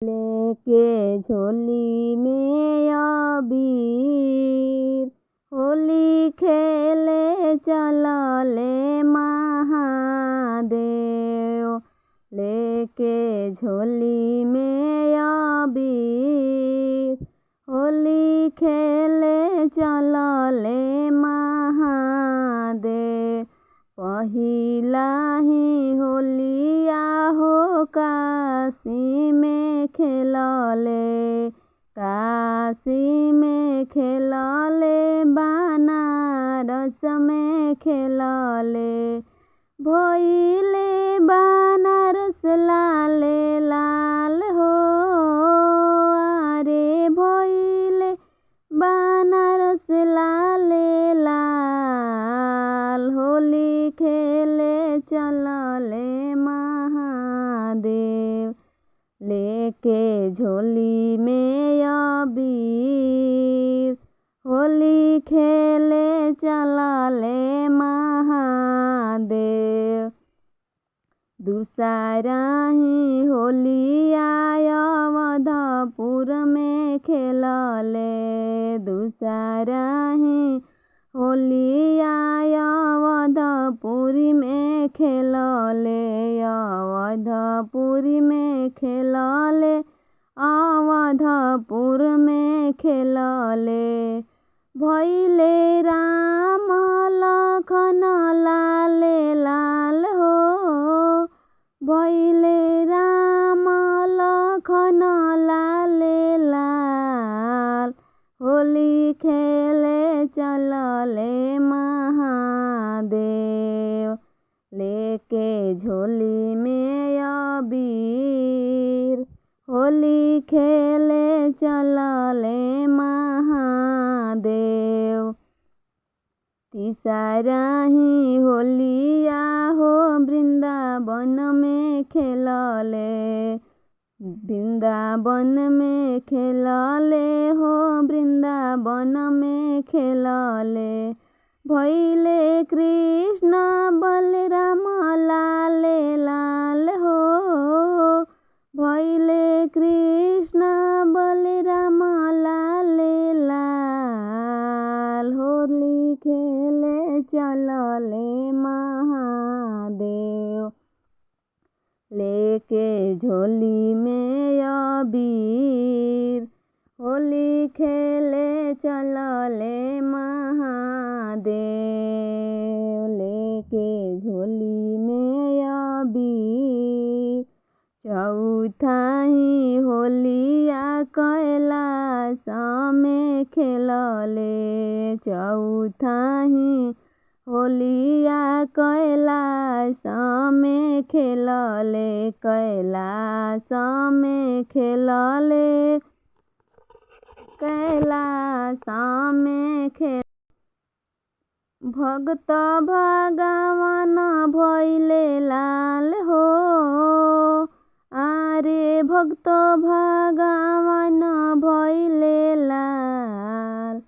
लेके झोली में अबीर होली खेले चलले महादेव। लेके झोली में अबीर होली खेले चलले महादेव। पहिला ही होलिया हो काशी में खेलले, काशी में खेलले, बनारस में खेलले। भइले बनारस लाले लाल हो, अरे भइले बनारस लाले लाल। होली खेले चलले महादेव। लेके झोली में अबीर होली खेले चलले महादेव। दूसरा ही होलिया अवधपुर में खेलले, दूसरा ही होलिया अवधपुरी में खेलले, अवधपुरी में खेलले, अवधपुर में खेलले। भइले राम लखन लाले लाल हो, भइले राम लखन लाले लाल। होली खेले चलले महादेव। लेके झोली में अबीर होली खेले चलले महादेव। तीसरा ही होलिया हो वृंदावन में खेलले, वृंदावन में खेलले हो, वृंदावन में खेलले। भइले कृष्ण बलराम लाले लाल हो, भइले कृष्ण बलराम लाले लाल। होली खेले चलले महादेव। लेके झोली में अबीर होली खेले चलले महादेव। लेके झोली में अबीर चौथा ही होलिया कैलाश में खेलले, चौथा ही होलिया कैलाश में खेलले, कैलाश में खेलले, कैलाश में खेल। भक्त भगवान भइले लाल हो, अरे भक्त भगवान भइले लाल।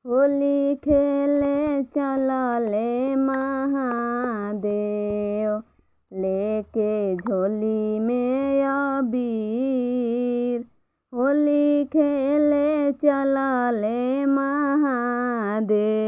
होली खेले चलले महादेव। लेके झोली में अबीर होली खेले चलले महादेव।